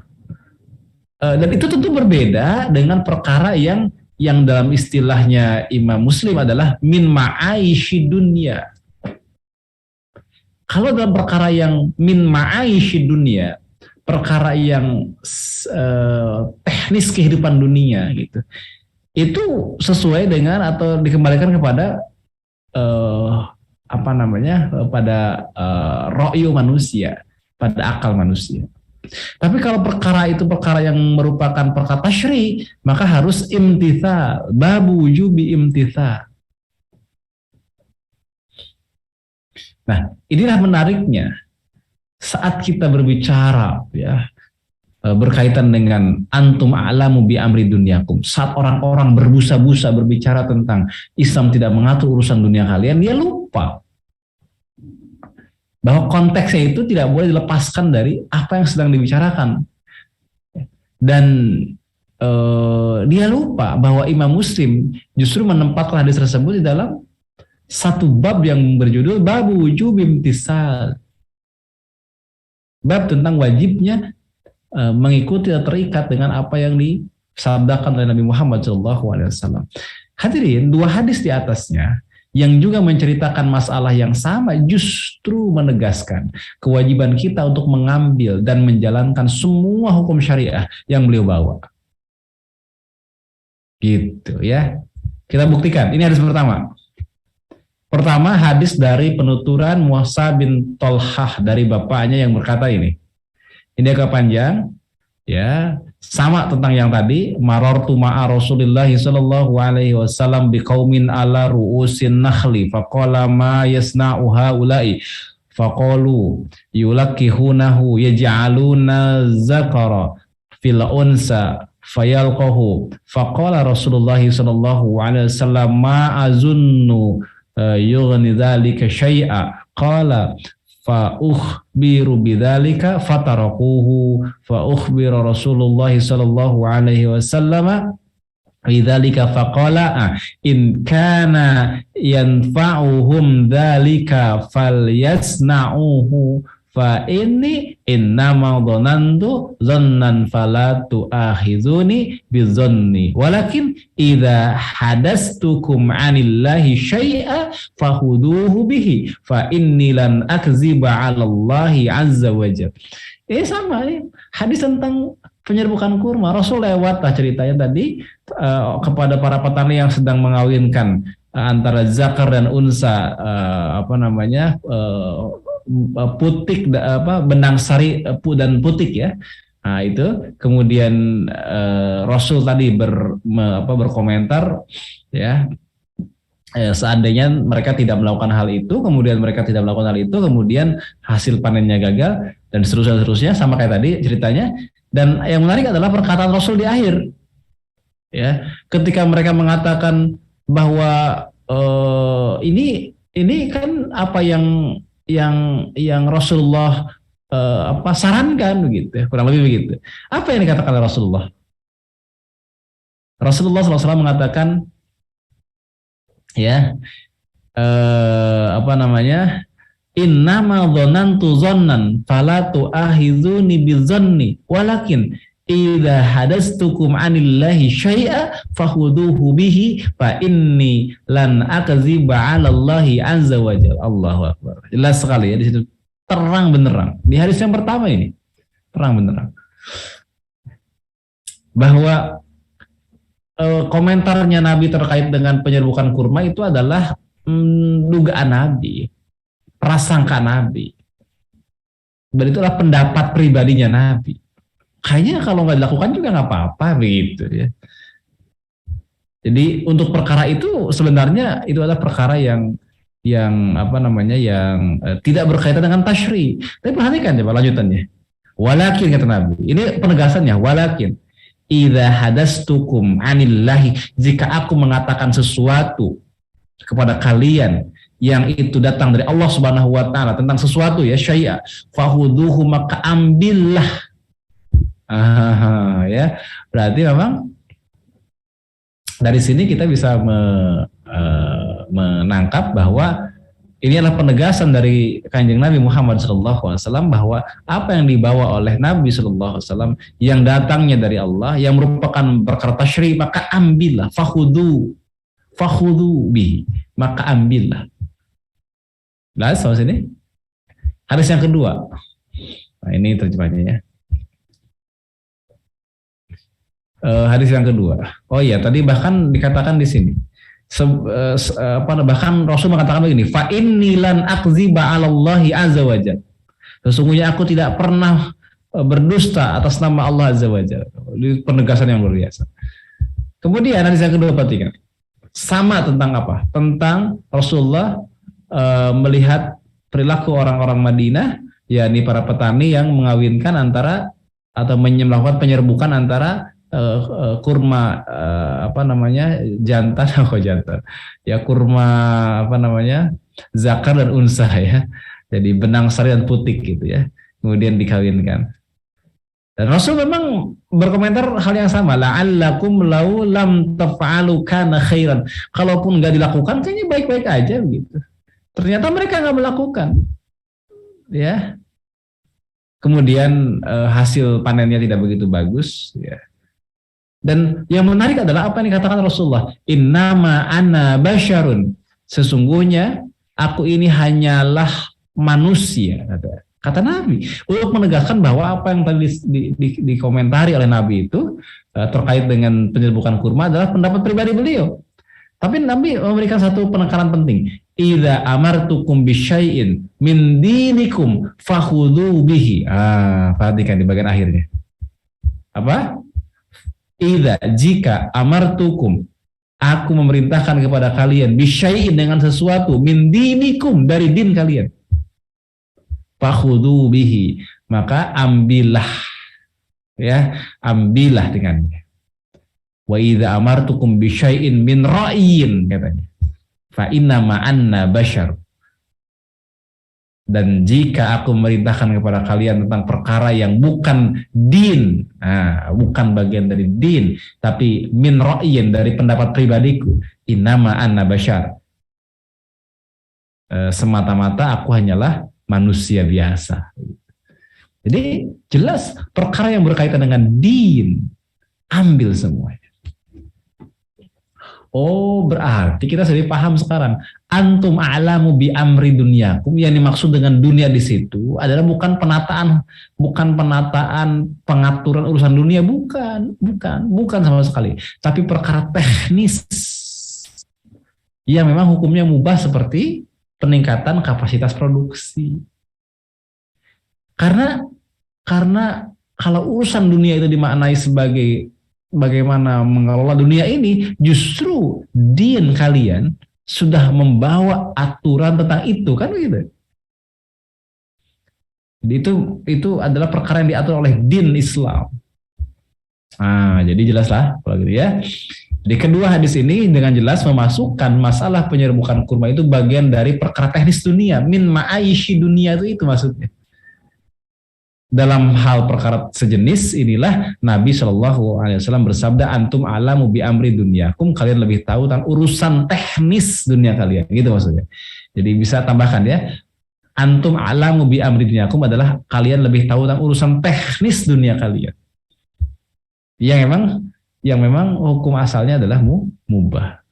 [SPEAKER 1] Dan itu tentu berbeda dengan perkara yang dalam istilahnya Imam Muslim adalah min ma'aishi dunya. Kalau dalam perkara yang min ma'aishi dunya, perkara yang teknis kehidupan dunia gitu, itu sesuai dengan atau dikembalikan kepada pada ro'yu manusia, pada akal manusia. Tapi kalau perkara itu perkara yang merupakan perkara tasyri, maka harus imtithal, babu wujubi imtithal. Nah, inilah menariknya saat kita berbicara ya berkaitan dengan antum a'lamu bi amri dunyakum. Saat orang-orang berbusa-busa berbicara tentang Islam tidak mengatur urusan dunia kalian, dia lupa bahwa konteksnya itu tidak boleh dilepaskan dari apa yang sedang dibicarakan. Dan dia lupa bahwa Imam Muslim justru menempatkan hadis tersebut di dalam satu bab yang berjudul bab wujub imtisal. Bab tentang wajibnya mengikuti atau terikat dengan apa yang disabdakan oleh Nabi Muhammad SAW. Hadirin, dua hadis di atasnya yang juga menceritakan masalah yang sama justru menegaskan kewajiban kita untuk mengambil dan menjalankan semua hukum syariah yang beliau bawa. Gitu ya. Kita buktikan. Ini hadis pertama. Pertama, hadis dari penuturan Musa bin Tolhah dari bapaknya yang berkata ini. Ini agak panjang, ya, sama tentang yang tadi. Marartu ma'a Rasulillah sallallahu alaihi wasallam biqaumin ala ru'usin nakhli faqala ma yasna'u haula'i faqalu yulakihunahu yaj'aluna zakara fil unsa fayalqahu faqala Rasulullah sallallahu alaihi wasallam ma azunnu yughni dzalika syai'a qala fa ukhbiru bidzalika fatarakuhu fa ukhbira Rasulullah sallallahu alaihi wasallam bidzalika faqala in kana yanfa'uhum dzalika falyasna'uhu fa inni innama dhanantu dhannan fala tu'akhizuni bizanni walakin idza hadastukum 'anillahi syai'a fahuduhu bihi fa inni lan akziba 'ala Allahi 'azza wajalla. Ini sama nih, hadis tentang penyerbukan kurma. Rasul lewat ceritanya tadi kepada para petani yang sedang mengawinkan antara zakar dan unsa putik benang sari dan putik ya. Nah, itu kemudian Rasul tadi berkomentar ya, seandainya mereka tidak melakukan hal itu, kemudian hasil panennya gagal dan seterusnya sama kayak tadi ceritanya. Dan yang menarik adalah perkataan Rasul di akhir ya, ketika mereka mengatakan bahwa ini kan apa yang Rasulullah sarankan begitu ya, kurang lebih begitu. Apa yang dikatakan oleh Rasulullah? Rasulullah SAW mengatakan ya innama dhonantu zonnan fala tu'ahizuni bizanni walakin idza hadastukum 'anillahi syai'a fahuduhu bihi fa inni lan akziba 'ala Allahi 'azza wa jalla. Allahu akbar. Jelas sekali ya di situ, terang benderang. Di hadis yang pertama ini terang benderang bahwa komentarnya Nabi terkait dengan penyerbukan kurma itu adalah dugaan Nabi, prasangka Nabi. Dan itulah pendapat pribadinya Nabi. kayaknya kalau nggak dilakukan juga nggak apa-apa begitu ya. Jadi untuk perkara itu sebenarnya itu adalah perkara yang apa namanya yang tidak berkaitan dengan tasyri. Tapi perhatikan coba lanjutannya. Walakin kata Nabi, ini penegasannya. Walakin idza hadastukum anillahi, jika aku mengatakan sesuatu kepada kalian yang itu datang dari Allah Subhanahu wa taala tentang sesuatu ya syai'a, fahuduhu, maka ambillah. Ya, berarti memang dari sini kita bisa menangkap bahwa ini adalah penegasan dari Kanjeng Nabi Muhammad SAW bahwa apa yang dibawa oleh Nabi SAW yang datangnya dari Allah, yang merupakan perkara tasyri, maka ambillah, fahudu bihi, maka ambillah. Nah, sama sini. Hadis yang kedua. Nah, ini terjemahnya ya. Hadis yang kedua. Oh iya, tadi bahkan dikatakan di sini. Bahkan Rasul mengatakan begini, fa inni lan akziba 'alallahi azza wajalla. Sesungguhnya aku tidak pernah berdusta atas nama Allah azza wajalla. Ini penegasan yang luar biasa. Kemudian hadis yang kedua perhatikan. Sama tentang apa? Tentang Rasulullah melihat perilaku orang-orang Madinah, yakni para petani yang mengawinkan antara atau melakukan penyerbukan antara kurma jantan ya kurma zakar dan unsa ya, jadi benang sari dan putik gitu ya, kemudian dikawinkan. Dan Rasul memang berkomentar hal yang sama, la'allakum law lam taf'alu kana khairan, kalaupun nggak dilakukan kayaknya baik-baik aja begitu. Ternyata mereka nggak melakukan ya, kemudian hasil panennya tidak begitu bagus ya. Dan yang menarik adalah apa yang dikatakan Rasulullah, innama ana basyarun, sesungguhnya aku ini hanyalah manusia, kata Nabi, untuk menegaskan bahwa apa yang tadi dikomentari oleh Nabi itu terkait dengan penyerbukan kurma adalah pendapat pribadi beliau. Tapi Nabi memberikan satu penekanan penting, idza amartukum bisyai'in min dinikum fakhudhu bihi. Perhatikan di bagian akhirnya. Apa? Idza, jika amartukum, aku memerintahkan kepada kalian bisyai'in, dengan sesuatu, min dinikum, dari din kalian, fakhudhu bihi, maka ambillah ya, ambillah dengannya. Wa idza amartukum bisyai'in min ra'yin, katanya, fa inna ma'anna basyar, dan jika aku memerintahkan kepada kalian tentang perkara yang bukan din, bukan bagian dari din, tapi min ra'yin, dari pendapat pribadiku, innama anna basyar, semata-mata aku hanyalah manusia biasa. Jadi jelas perkara yang berkaitan dengan din, ambil semuanya. Oh, berarti kita sudah paham sekarang. Antum a'lamu bi amri dunyakum, yang dimaksud dengan dunia di situ adalah bukan penataan pengaturan urusan dunia, bukan sama sekali. Tapi perkara teknis yang memang hukumnya mubah, seperti peningkatan kapasitas produksi. Karena kalau urusan dunia itu dimaknai sebagai bagaimana mengelola dunia ini, justru din kalian sudah membawa aturan tentang itu, kan begitu. Jadi itu adalah perkara yang diatur oleh din Islam. Jadi jelaslah kalau gitu ya. Di kedua hadis ini dengan jelas memasukkan masalah penyerbukan kurma itu bagian dari perkara teknis dunia, min ma'aishi dunia, itu maksudnya. Dalam hal perkara sejenis inilah Nabi SAW bersabda, antum alamu bi amri dunyakum, kalian lebih tahu tentang urusan teknis dunia kalian, gitu maksudnya. Jadi bisa tambahkan ya, antum alamu bi amri dunyakum adalah kalian lebih tahu tentang urusan teknis dunia kalian, yang memang hukum asalnya adalah mubah.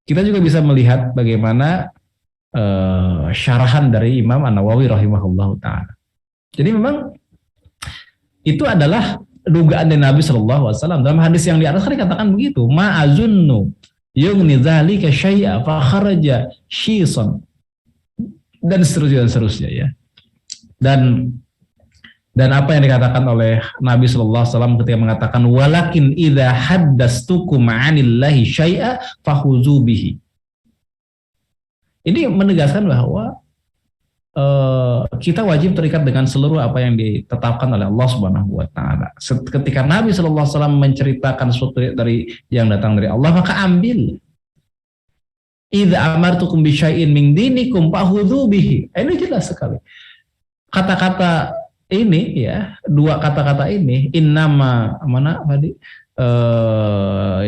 [SPEAKER 1] Kita juga bisa melihat bagaimana syarahan dari Imam An-Nawawi rahimahullahu ta'ala. Jadi memang itu adalah dugaan dari Nabi SAW. Dalam hadis yang di atas kan dikatakan begitu, ma'azunnu yughni dzalika syai'a fa kharaja syisan, dan seterusnya ya. Dan Dan apa yang dikatakan oleh Nabi Shallallahu Alaihi Wasallam ketika mengatakan walakin idza haddastukum 'anillahi syai'a fahuzu bihi. Ini menegaskan bahwa kita wajib terikat dengan seluruh apa yang ditetapkan oleh Allah Subhanahu wa taala. Ketika Nabi Shallallahu Alaihi Wasallam menceritakan sesuatu dari yang datang dari Allah, maka ambil. Idza amartukum bi syai'in min dinikum fahudzu bihi. Ini jelas sekali. Kata-kata ini ya, dua kata-kata ini innama mana tadi?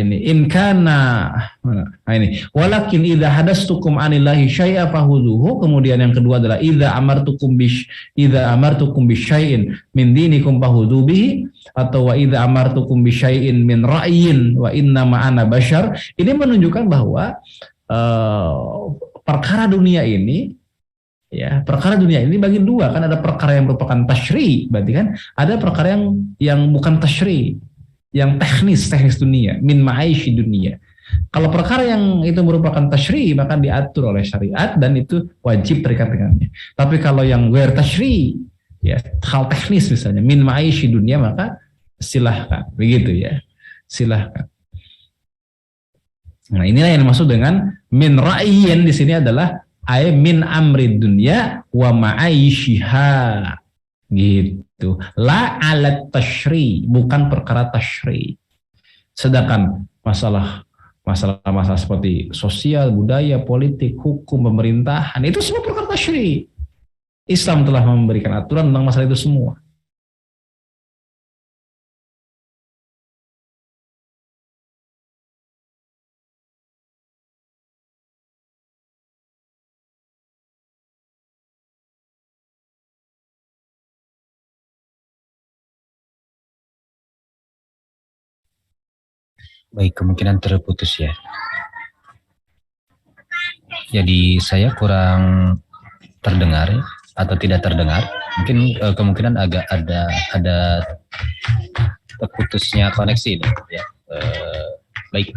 [SPEAKER 1] Ini in kana mana? Nah, ini walakin idza hadastukum anillahi syai'a fahudzuhu. Kemudian yang kedua adalah idza amartukum bi syai'in min dinikum fahudzu bihi, atau wa idza amartukum bi syai'in min ra'yin wa innama ana bashar. Ini menunjukkan bahwa perkara dunia ini ya, perkara dunia ini bagi dua, kan ada perkara yang merupakan tasyri, berarti kan ada perkara yang bukan tasyri, yang teknis dunia, min ma'aishi dunia. Kalau perkara yang itu merupakan tasyri maka diatur oleh syariat dan itu wajib terikat dengannya. Tapi kalau yang ghair tasyri ya, hal teknis misalnya min ma'aishi dunia, maka silahkan, begitu ya, silahkan. Nah, inilah yang dimaksud dengan min ra'yin di sini adalah ay min amri dunya wa ma'aishiha, gitu. La alat tasyri, bukan perkara tasyri. Sedangkan masalah seperti sosial, budaya, politik, hukum, pemerintahan, itu semua perkara tasyri. Islam telah memberikan aturan tentang masalah itu semua.
[SPEAKER 2] Baik, kemungkinan terputus ya. Jadi saya kurang terdengar atau tidak terdengar. Mungkin kemungkinan agak ada terputusnya koneksi ini, ya. Baik.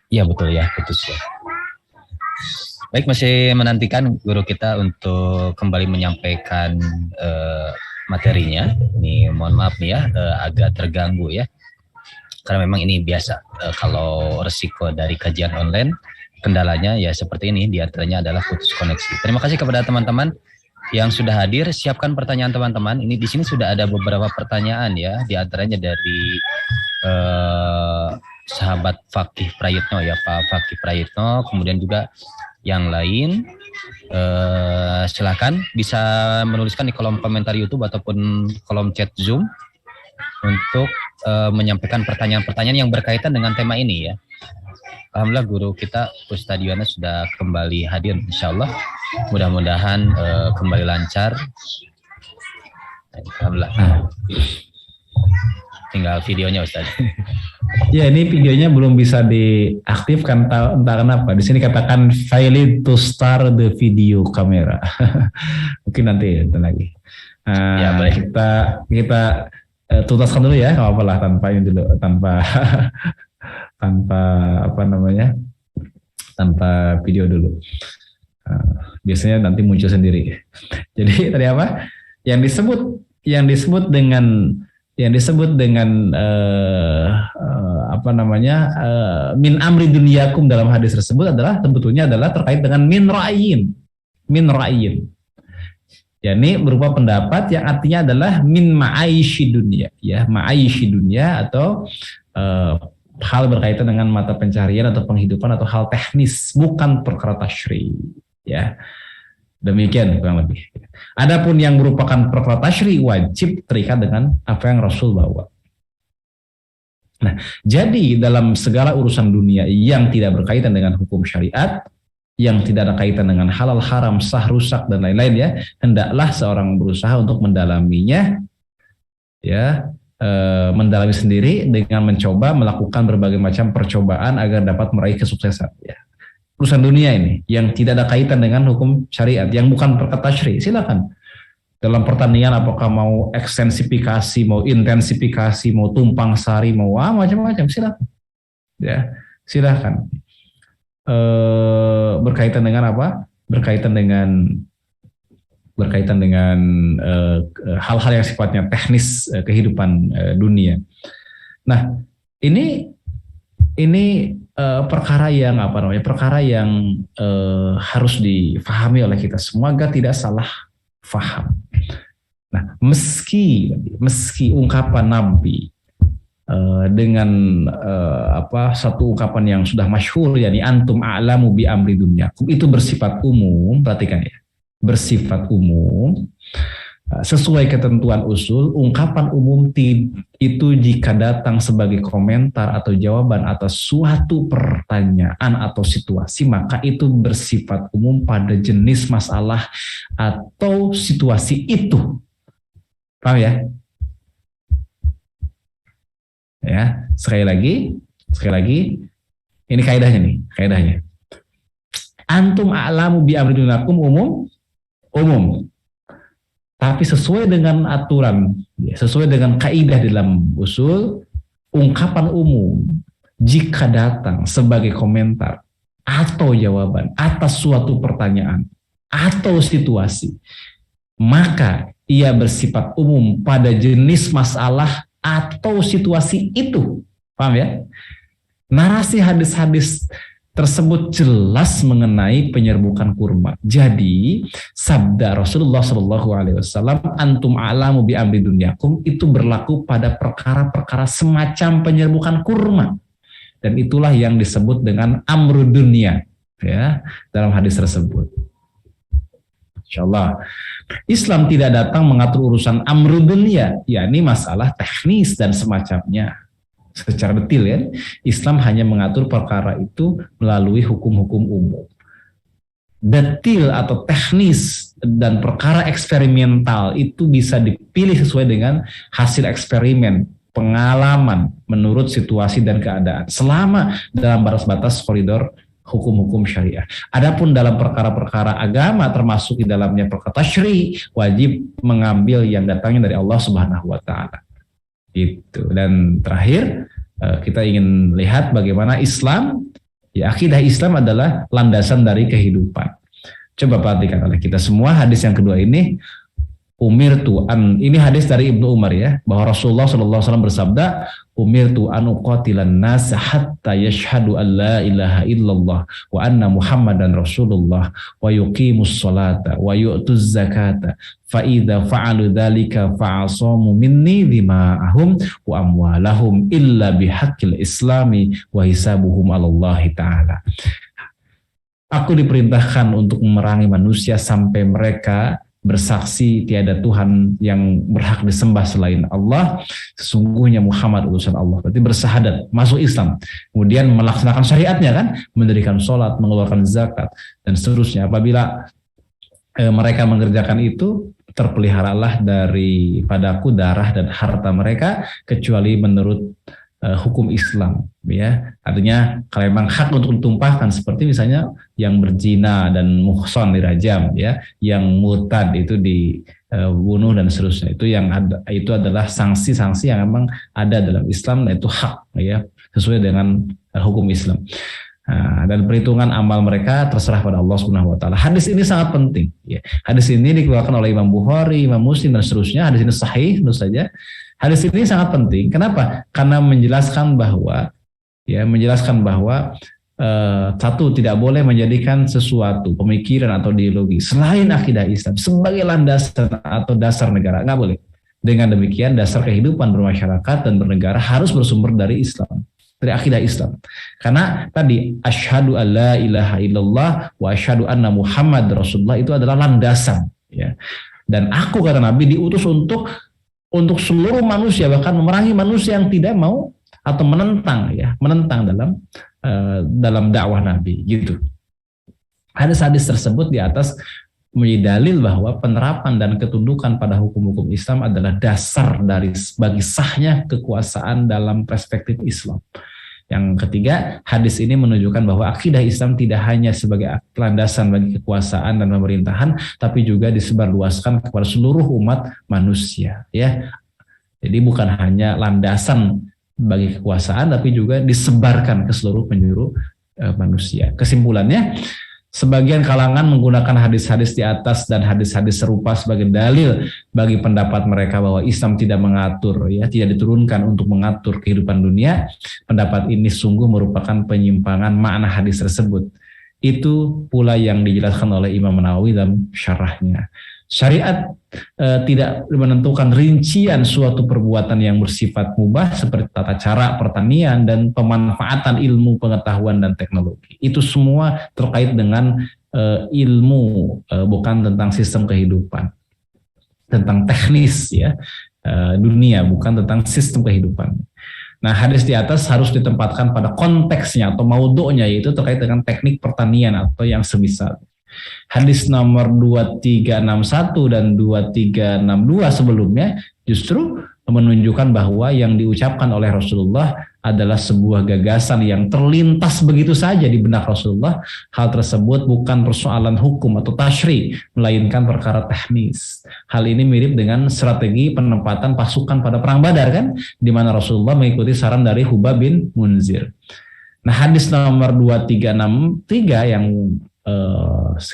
[SPEAKER 2] Iya betul ya, putus ya. Baik, masih menantikan guru kita untuk kembali menyampaikan materinya. Ini mohon maaf nih ya, agak terganggu ya. Karena memang ini biasa, kalau resiko dari kajian online, kendalanya ya seperti ini, diantaranya adalah putus koneksi. Terima kasih kepada teman-teman yang sudah hadir. Siapkan pertanyaan teman-teman. Ini di sini sudah ada beberapa pertanyaan ya, diantaranya dari sahabat Fakih Prayitno ya, Pak Fakih Prayitno, kemudian juga yang lain. Silakan bisa menuliskan di kolom komentar YouTube ataupun kolom chat Zoom untuk menyampaikan pertanyaan-pertanyaan yang berkaitan dengan tema ini ya. Alhamdulillah guru kita Ustadz Yuwana sudah kembali hadir, insya Allah. Mudah-mudahan kembali lancar. Alhamdulillah. Tinggal videonya Ustadz.
[SPEAKER 1] Ya, ini videonya belum bisa diaktifkan, entah kenapa. Di sini katakan fail to start the video camera. Mungkin nanti lagi.
[SPEAKER 2] Ya, baik.
[SPEAKER 1] Kita tuntaskan dulu ya, nggak apa-apa lah, tanpa video dulu. Biasanya nanti muncul sendiri. Jadi tadi apa? Yang disebut dengan min amri dunyakum dalam hadis tersebut adalah sebetulnya terkait dengan min ra'yin. Ya, ini berupa pendapat yang artinya adalah min ma'aishi dunia, ya, ma'aishi dunia atau hal berkaitan dengan mata pencarian atau penghidupan atau hal teknis, bukan perkara tasyri, ya. Demikian kurang lebih. Adapun yang merupakan perkara tasyri wajib terikat dengan apa yang Rasul bawa. Nah, jadi dalam segala urusan dunia yang tidak berkaitan dengan hukum syariat, yang tidak ada kaitan dengan halal haram, sah rusak dan lain-lain ya, hendaklah seorang berusaha untuk mendalaminya ya, mendalami sendiri dengan mencoba melakukan berbagai macam percobaan agar dapat meraih kesuksesan ya. Urusan dunia ini yang tidak ada kaitan dengan hukum syariat, yang bukan perkara tasyri, silakan. Dalam pertanian apakah mau ekstensifikasi, mau intensifikasi, mau tumpang sari, mau macam-macam, silakan. Ya, silakan. Berkaitan dengan apa? Berkaitan dengan berkaitan dengan hal-hal yang sifatnya teknis kehidupan dunia. Nah, ini perkara yang perkara yang harus difahami oleh kita semua agar tidak salah faham. Nah, meski ungkapan Nabi dengan satu ungkapan yang sudah masyhur, yakni antum a'lamu bi amri dunyakum, itu bersifat umum, perhatikan ya, bersifat umum. Sesuai ketentuan usul, ungkapan umum itu jika datang sebagai komentar atau jawaban atas suatu pertanyaan atau situasi, maka itu bersifat umum pada jenis masalah atau situasi itu. Paham ya? Ya, sekali lagi, ini kaidahnya. Antum a'lamu bi amri dunyakum umum. Tapi sesuai dengan aturan, sesuai dengan kaidah dalam usul, ungkapan umum jika datang sebagai komentar atau jawaban atas suatu pertanyaan atau situasi, maka ia bersifat umum pada jenis masalah atau situasi itu. Paham ya? Narasi hadis-hadis tersebut jelas mengenai penyerbukan kurma. Jadi sabda Rasulullah SAW, antum a'lamu bi amri dunyakum, itu berlaku pada perkara-perkara semacam penyerbukan kurma. Dan itulah yang disebut dengan amru dunya, ya, dalam hadis tersebut. Insyaallah. Islam tidak datang mengatur urusan amru dunya, yakni masalah teknis dan semacamnya secara detail ya. Islam hanya mengatur perkara itu melalui hukum-hukum umum. Detail atau teknis dan perkara eksperimental itu bisa dipilih sesuai dengan hasil eksperimen, pengalaman menurut situasi dan keadaan, selama dalam batas-batas koridor hukum-hukum syariah. Adapun dalam perkara-perkara agama, termasuk di dalamnya perkara tasyri, wajib mengambil yang datangnya dari Allah Subhanahu wa taala. Itu. Dan terakhir kita ingin lihat bagaimana Islam, ya, akidah Islam adalah landasan dari kehidupan. Coba perhatikan oleh kita semua hadis yang kedua ini, ini hadis dari Ibnu Umar ya, bahwa Rasulullah SAW bersabda, umirtu an uqatilan nas hatta yashhadu an la ilaha illallah wa anna Muhammadan Rasulullah wa yuqimus salata wa yu'tuz zakata fa idza fa'alu dzalika fa'asamu minni dima'ahum wa amwalahum illa bihaqqil islami wa hisabuhum 'alallahi ta'ala. Aku diperintahkan untuk memerangi manusia sampai mereka bersaksi tiada Tuhan yang berhak disembah selain Allah, sesungguhnya Muhammad utusan Allah. Berarti bersahadat, masuk Islam, kemudian melaksanakan syariatnya kan, mendirikan sholat, mengeluarkan zakat dan seterusnya. Apabila mereka mengerjakan itu, terpeliharalah daripadaku darah dan harta mereka kecuali menurut hukum Islam, ya. Artinya kalau memang hak untuk ditumpahkan, seperti misalnya yang berzina dan muhson dirajam, ya, yang murtad itu dibunuh dan seterusnya, itu adalah sanksi-sanksi yang memang ada dalam Islam, dan itu hak, ya, sesuai dengan hukum Islam. Dan perhitungan amal mereka terserah pada Allah Subhanahu wa taala. Hadis ini sangat penting, ya. Hadis ini dikeluarkan oleh Imam Bukhari, Imam Muslim dan seterusnya. Hadis ini sahih tentu saja. Hadis ini sangat penting. Kenapa? Karena menjelaskan bahwa satu, tidak boleh menjadikan sesuatu pemikiran atau ideologi selain akidah Islam sebagai landasan atau dasar negara. Nggak boleh. Dengan demikian dasar kehidupan bermasyarakat dan bernegara harus bersumber dari Islam, dari akidah Islam. Karena tadi asyhadu alla ilaha illallah wa asyhadu anna Muhammad Rasulullah itu adalah landasan, ya. Dan aku, kata Nabi, diutus untuk seluruh manusia, bahkan memerangi manusia yang tidak mau atau menentang dalam dakwah Nabi, gitu. Hadis-hadis tersebut di atas menjadi dalil bahwa penerapan dan ketundukan pada hukum-hukum Islam adalah dasar bagi sahnya kekuasaan dalam perspektif Islam. Yang ketiga, hadis ini menunjukkan bahwa akidah Islam tidak hanya sebagai landasan bagi kekuasaan dan pemerintahan, tapi juga disebarluaskan kepada seluruh umat manusia, ya. Jadi bukan hanya landasan bagi kekuasaan, tapi juga disebarkan ke seluruh penjuru manusia. Kesimpulannya, Sebagian kalangan menggunakan hadis-hadis di atas dan hadis-hadis serupa sebagai dalil bagi pendapat mereka bahwa Islam tidak mengatur, ya, tidak diturunkan untuk mengatur kehidupan dunia. Pendapat ini sungguh merupakan penyimpangan makna hadis tersebut. Itu pula yang dijelaskan oleh Imam Nawawi dalam syarahnya. Syariat tidak menentukan rincian suatu perbuatan yang bersifat mubah seperti tata cara pertanian dan pemanfaatan ilmu pengetahuan dan teknologi. Itu semua terkait dengan ilmu, bukan tentang sistem kehidupan, tentang teknis, ya, dunia, bukan tentang sistem kehidupan. Nah, hadis di atas harus ditempatkan pada konteksnya atau maudhu'nya, yaitu terkait dengan teknik pertanian atau yang semisal. Hadis nomor 2361 dan 2362 sebelumnya justru menunjukkan bahwa yang diucapkan oleh Rasulullah adalah sebuah gagasan yang terlintas begitu saja di benak Rasulullah. Hal tersebut bukan persoalan hukum atau tasyri, melainkan perkara teknis. Hal ini mirip dengan strategi penempatan pasukan pada perang Badar, kan, di mana Rasulullah mengikuti saran dari Hubab bin Munzir. Nah, hadis nomor 2363 yang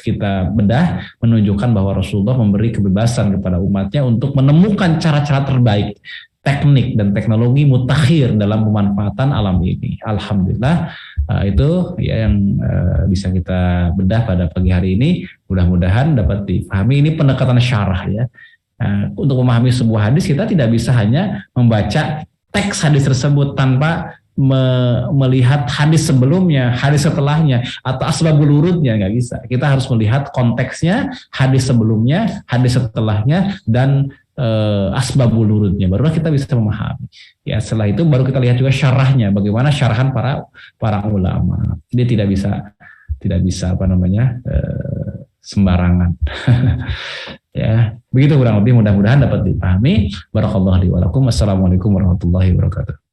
[SPEAKER 1] kita bedah menunjukkan bahwa Rasulullah memberi kebebasan kepada umatnya untuk menemukan cara-cara terbaik, teknik dan teknologi mutakhir dalam pemanfaatan alam ini. Alhamdulillah, itu ya yang bisa kita bedah pada pagi hari ini. Mudah-mudahan dapat dipahami. Ini pendekatan syarah, ya. Untuk memahami sebuah hadis kita tidak bisa hanya membaca teks hadis tersebut tanpa melihat hadis sebelumnya, hadis setelahnya, atau asbabul wurudnya, nggak bisa. Kita harus melihat konteksnya, hadis sebelumnya, hadis setelahnya, dan asbabul wurudnya. Barulah kita bisa memahami. Ya, setelah itu baru kita lihat juga syarahnya, bagaimana syarahan para ulama. Dia tidak bisa sembarangan. Ya, begitu kurang lebih, mudah-mudahan dapat dipahami. Barakallahu li wa lakum. Assalamualaikum warahmatullahi wabarakatuh.